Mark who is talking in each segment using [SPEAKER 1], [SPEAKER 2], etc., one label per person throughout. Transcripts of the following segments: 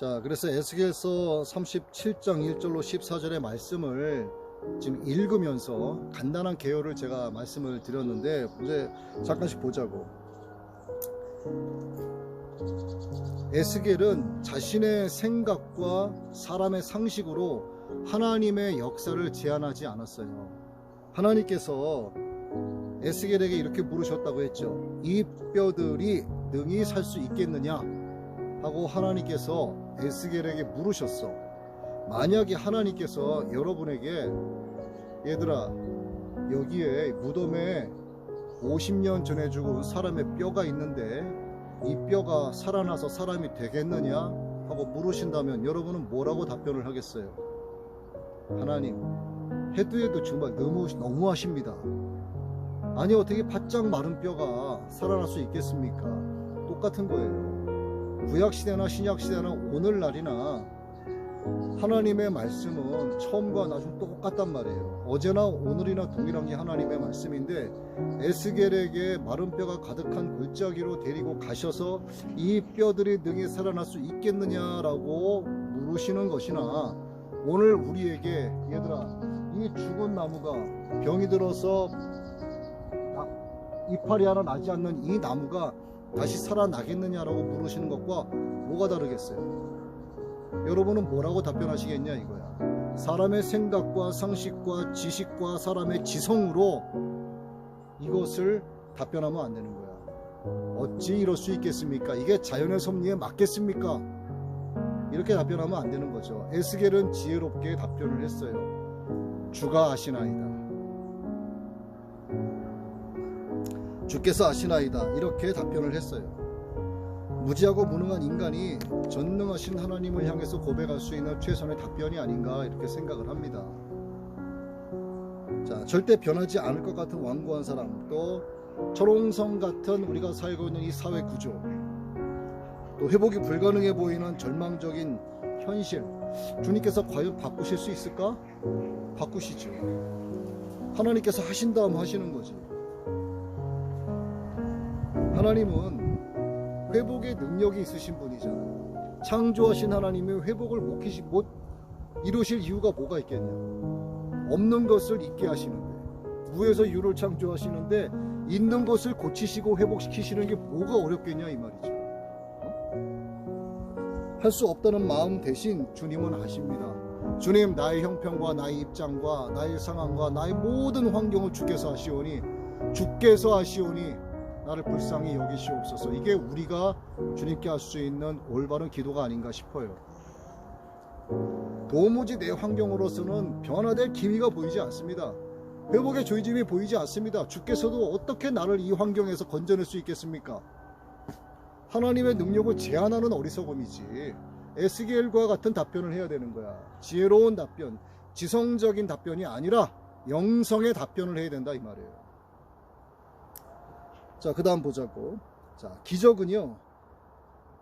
[SPEAKER 1] 자, 그래서 에스겔서 37장 1절로 14절의 말씀을 지금 읽으면서 간단한 개요를 제가 말씀을 드렸는데 이제 잠깐씩 보자고. 에스겔은 자신의 생각과 사람의 상식으로 하나님의 역사를 제한하지 않았어요. 하나님께서 에스겔에게 이렇게 물으셨다고 했죠. 이 뼈들이 능히 살 수 있겠느냐 하고 하나님께서 에스겔에게 물으셨어. 만약에 하나님께서 여러분에게 얘들아 여기에 무덤에 50년 전에 죽은 사람의 뼈가 있는데 이 뼈가 살아나서 사람이 되겠느냐 하고 물으신다면 여러분은 뭐라고 답변을 하겠어요? 하나님, 해도 해도 정말 너무하십니다. 아니 어떻게 바짝 마른 뼈가 살아날 수 있겠습니까? 똑같은 거예요. 구약시대나 신약시대나 오늘날이나 하나님의 말씀은 처음과 나중 똑같단 말이에요. 어제나 오늘이나 동일한 게 하나님의 말씀인데 에스겔에게 마른 뼈가 가득한 골짜기로 데리고 가셔서 이 뼈들이 능히 살아날 수 있겠느냐라고 물으시는 것이나 오늘 우리에게 얘들아 이 죽은 나무가 병이 들어서 이파리 하나 나지 않는 이 나무가 다시 살아나겠느냐라고 물으시는 것과 뭐가 다르겠어요? 여러분은 뭐라고 답변하시겠냐 이거야. 사람의 생각과 상식과 지식과 사람의 지성으로 이것을 답변하면 안 되는 거야. 어찌 이럴 수 있겠습니까? 이게 자연의 섭리에 맞겠습니까? 이렇게 답변하면 안 되는 거죠. 에스겔은 지혜롭게 답변을 했어요. 주가 아시나이다. 주께서 아시나이다. 이렇게 답변을 했어요. 무지하고 무능한 인간이 전능하신 하나님을 향해서 고백할 수 있는 최선의 답변이 아닌가 이렇게 생각을 합니다. 자, 절대 변하지 않을 것 같은 완고한 사람, 또 철옹성 같은 우리가 살고 있는 이 사회 구조, 또 회복이 불가능해 보이는 절망적인 현실, 주님께서 과연 바꾸실 수 있을까? 바꾸시죠. 하나님께서 하신 다음 하시는 거지. 하나님은 회복의 능력이 있으신 분이잖아요. 창조하신 하나님이 회복을 못 이루실 이유가 뭐가 있겠냐. 없는 것을 있게 하시는데, 무에서 유를 창조하시는데 있는 것을 고치시고 회복시키시는 게 뭐가 어렵겠냐 이 말이죠. 할 수 없다는 마음 대신 주님은 아십니다. 주님, 나의 형편과 나의 입장과 나의 상황과 나의 모든 환경을 주께서 아시오니 나를 불쌍히 여기시옵소서. 이게 우리가 주님께 할 수 있는 올바른 기도가 아닌가 싶어요. 도무지 내 환경으로서는 변화될 기미가 보이지 않습니다. 회복의 조짐이 보이지 않습니다. 주께서도 어떻게 나를 이 환경에서 건져낼 수 있겠습니까? 하나님의 능력을 제한하는 어리석음이지. 에스겔과 같은 답변을 해야 되는 거야. 지혜로운 답변, 지성적인 답변이 아니라 영성의 답변을 해야 된다 이 말이에요. 자, 그 다음 보자고. 자, 기적은요,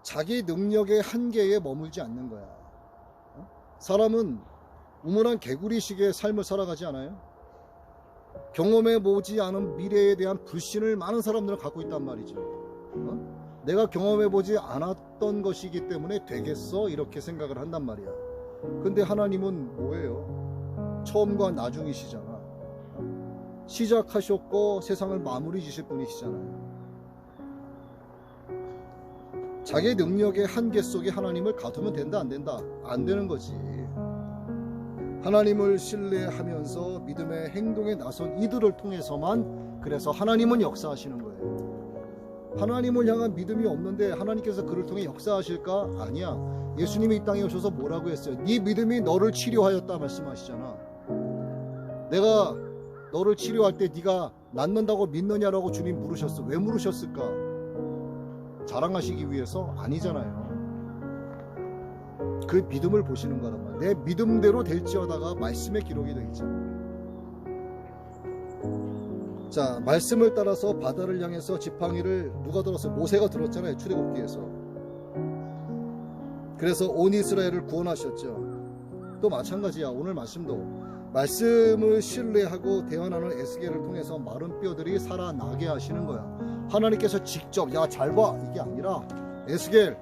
[SPEAKER 1] 자기 능력의 한계에 머물지 않는 거야. 사람은 우물한 개구리식의 삶을 살아가지 않아요? 경험해 보지 않은 미래에 대한 불신을 많은 사람들은 갖고 있단 말이죠. 내가 경험해 보지 않았던 것이기 때문에 되겠어? 이렇게 생각을 한단 말이야. 근데 하나님은 뭐예요? 처음과 나중이시잖아. 시작하셨고 세상을 마무리 지실 분이시잖아요. 자기 능력의 한계 속에 하나님을 가두면 된다 안 된다? 안 되는 거지. 하나님을 신뢰하면서 믿음의 행동에 나선 이들을 통해서만 그래서 하나님은 역사하시는 거예요. 하나님을 향한 믿음이 없는데 하나님께서 그를 통해 역사하실까? 아니야. 예수님이 이 땅에 오셔서 뭐라고 했어요? 네 믿음이 너를 치료하였다 말씀하시잖아. 내가 너를 치료할 때 네가 낫는다고 믿느냐라고 주님 물으셨어. 왜 물으셨을까? 자랑하시기 위해서? 아니잖아요. 그 믿음을 보시는 거란 말이야. 내 믿음대로 될지어다가 말씀의 기록이 되겠잖아요. 자, 말씀을 따라서 바다를 향해서 지팡이를 누가 들었어요? 모세가 들었잖아요. 출애굽기에서. 그래서 온 이스라엘을 구원하셨죠. 또 마찬가지야. 오늘 말씀도 말씀을 신뢰하고 대언하는 에스겔을 통해서 마른 뼈들이 살아나게 하시는 거야. 하나님께서 직접 야 잘 봐 이게 아니라 에스겔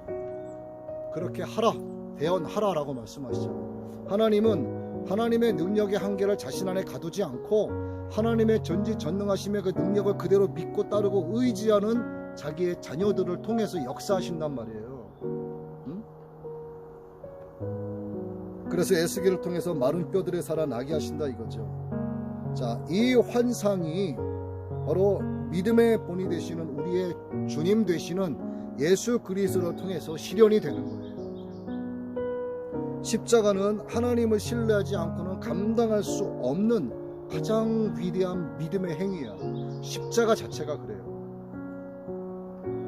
[SPEAKER 1] 그렇게 하라 대언하라라고 말씀하시죠. 하나님은 하나님의 능력의 한계를 자신 안에 가두지 않고 하나님의 전지전능하심의 그 능력을 그대로 믿고 따르고 의지하는 자기의 자녀들을 통해서 역사하신단 말이에요. 그래서 에스겔을 통해서 마른 뼈들의 살아나게 하신다 이거죠. 자, 이 환상이 바로 믿음의 본이 되시는 우리의 주님 되시는 예수 그리스도를 통해서 실현이 되는 거예요. 십자가는 하나님을 신뢰하지 않고는 감당할 수 없는 가장 위대한 믿음의 행위야. 십자가 자체가 그래요.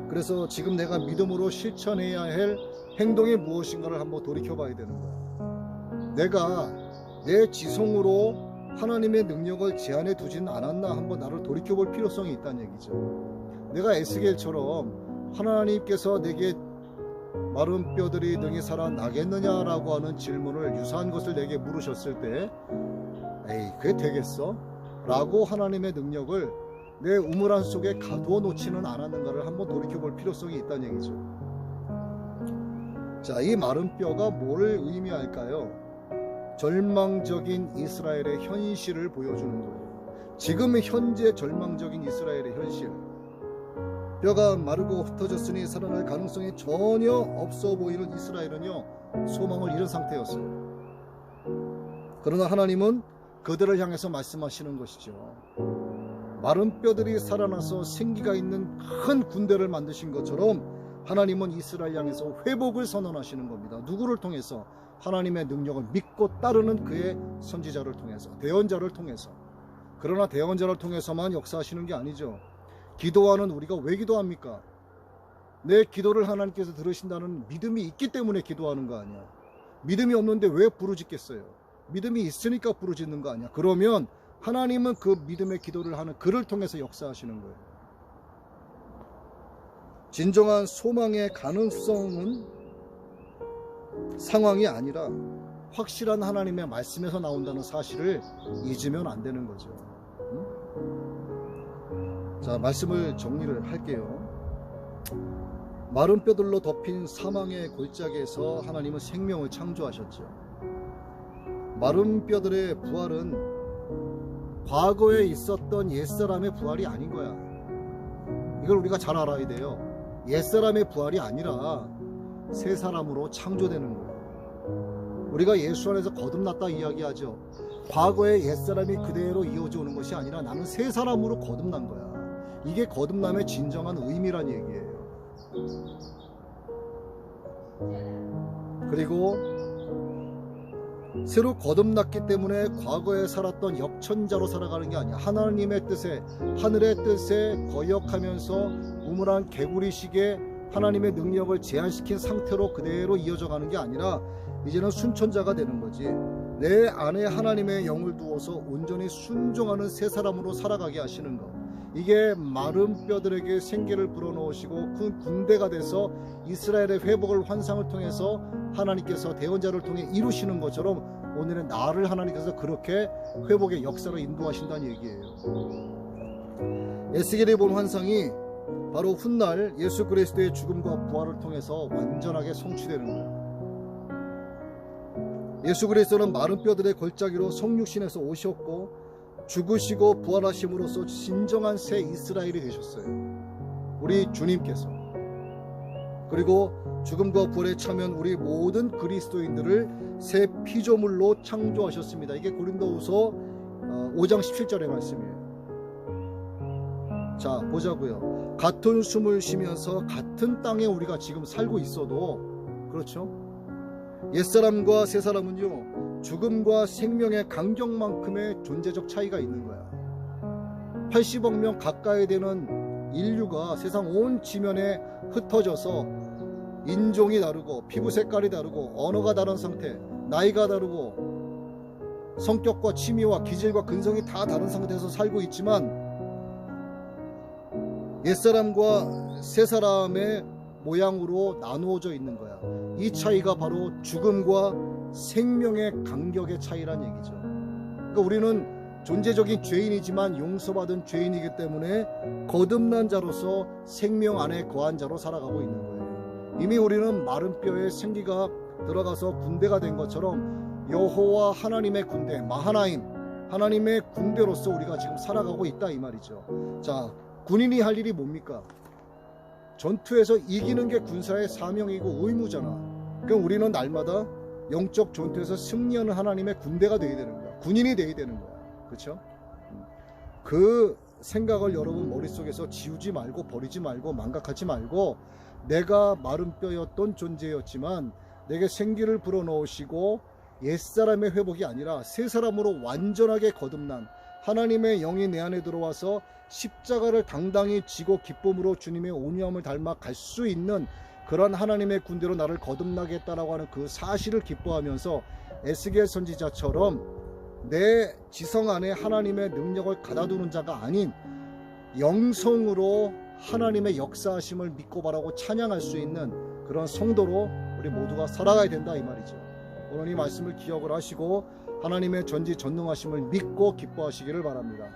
[SPEAKER 1] 그래서 지금 내가 믿음으로 실천해야 할 행동이 무엇인가를 한번 돌이켜봐야 되는 거야. 내가 내 지성으로 하나님의 능력을 제한해 두진 않았나 한번 나를 돌이켜볼 필요성이 있다는 얘기죠. 내가 에스겔처럼 하나님께서 내게 마른 뼈들이 능히 살아나겠느냐라고 하는 질문을 유사한 것을 내게 물으셨을 때 에이 그게 되겠어? 라고 하나님의 능력을 내 우물안 속에 가두어 놓지는 않았는가를 한번 돌이켜볼 필요성이 있다는 얘기죠. 자, 이 마른 뼈가 뭐를 의미할까요? 절망적인 이스라엘의 현실을 보여주는 거예요. 지금 현재 절망적인 이스라엘의 현실. 뼈가 마르고 흩어졌으니 살아날 가능성이 전혀 없어 보이는 이스라엘은요, 소망을 잃은 상태였어요. 그러나 하나님은 그들을 향해서 말씀하시는 것이죠. 마른 뼈들이 살아나서 생기가 있는 큰 군대를 만드신 것처럼 하나님은 이스라엘 향해서 회복을 선언하시는 겁니다. 누구를 통해서? 하나님의 능력을 믿고 따르는 그의 선지자를 통해서, 대언자를 통해서. 그러나 대언자를 통해서만 역사하시는 게 아니죠. 기도하는 우리가 왜 기도합니까? 내 기도를 하나님께서 들으신다는 믿음이 있기 때문에 기도하는 거 아니야. 믿음이 없는데 왜 부르짖겠어요? 믿음이 있으니까 부르짖는 거 아니야. 그러면 하나님은 그 믿음의 기도를 하는 그를 통해서 역사하시는 거예요. 진정한 소망의 가능성은 상황이 아니라 확실한 하나님의 말씀에서 나온다는 사실을 잊으면 안 되는 거죠. 자, 말씀을 정리를 할게요. 마른 뼈들로 덮인 사망의 골짜기에서 하나님은 생명을 창조하셨죠. 마른 뼈들의 부활은 과거에 있었던 옛사람의 부활이 아닌 거야. 이걸 우리가 잘 알아야 돼요. 옛사람의 부활이 아니라 새 사람으로 창조되는 거예요. 우리가 예수 안에서 거듭났다 이야기하죠. 과거의 옛사람이 그대로 이어져 오는 것이 아니라 나는 새 사람으로 거듭난 거야. 이게 거듭남의 진정한 의미란 얘기예요. 그리고 새로 거듭났기 때문에 과거에 살았던 역천자로 살아가는 게 아니야. 하나님의 뜻에, 하늘의 뜻에 거역하면서 우물한 개구리식의 하나님의 능력을 제한시킨 상태로 그대로 이어져 가는 게 아니라 이제는 순천자가 되는 거지. 내 안에 하나님의 영을 두어서 온전히 순종하는 새 사람으로 살아가게 하시는 것. 이게 마른 뼈들에게 생기를 불어넣으시고 그 군대가 돼서 이스라엘의 회복을 환상을 통해서 하나님께서 대언자를 통해 이루시는 것처럼 오늘은 나를 하나님께서 그렇게 회복의 역사로 인도하신다는 얘기예요. 에스겔이 본 환상이 바로 훗날 예수 그리스도의 죽음과 부활을 통해서 완전하게 성취되는 거예요. 예수 그리스도는 마른 뼈들의 골짜기로 성육신에서 오셨고 죽으시고 부활하심으로써 진정한 새 이스라엘이 되셨어요. 우리 주님께서. 그리고 죽음과 부활에 참여한 우리 모든 그리스도인들을 새 피조물로 창조하셨습니다. 이게 고린도후서 5장 17절의 말씀이에요. 자, 보자고요. 같은 숨을 쉬면서 같은 땅에 우리가 지금 살고 있어도, 그렇죠? 옛사람과 새사람은요, 죽음과 생명의 간격만큼의 존재적 차이가 있는 거야. 80억 명 가까이 되는 인류가 세상 온 지면에 흩어져서 인종이 다르고 피부 색깔이 다르고 언어가 다른 상태, 나이가 다르고 성격과 취미와 기질과 근성이 다 다른 상태에서 살고 있지만 옛사람과 새사람의 모양으로 나누어져 있는 거야. 이 차이가 바로 죽음과 생명의 간격의 차이란 얘기죠. 그러니까 우리는 존재적인 죄인이지만 용서받은 죄인이기 때문에 거듭난 자로서 생명 안에 거한 자로 살아가고 있는 거예요. 이미 우리는 마른 뼈에 생기가 들어가서 군대가 된 것처럼 여호와 하나님의 군대, 마하나임 하나님의 군대로서 우리가 지금 살아가고 있다 이 말이죠. 자, 군인이 할 일이 뭡니까? 전투에서 이기는 게 군사의 사명이고 의무잖아. 그럼 우리는 날마다 영적 전투에서 승리하는 하나님의 군대가 되어야 되는 거야. 군인이 되어야 되는 거야. 그렇죠? 그 생각을 여러분 머릿속에서 지우지 말고 버리지 말고 망각하지 말고, 내가 마른 뼈였던 존재였지만 내게 생기를 불어넣으시고 옛사람의 회복이 아니라 새 사람으로 완전하게 거듭난 하나님의 영이 내 안에 들어와서 십자가를 당당히 지고 기쁨으로 주님의 온유함을 닮아 갈 수 있는 그런 하나님의 군대로 나를 거듭나게 했다라고 하는 그 사실을 기뻐하면서 에스겔 선지자처럼 내 지성 안에 하나님의 능력을 가다두는 자가 아닌 영성으로 하나님의 역사하심을 믿고 바라고 찬양할 수 있는 그런 성도로 우리 모두가 살아가야 된다 이 말이죠. 오늘 이 말씀을 기억을 하시고 하나님의 전지전능하심을 믿고 기뻐하시기를 바랍니다.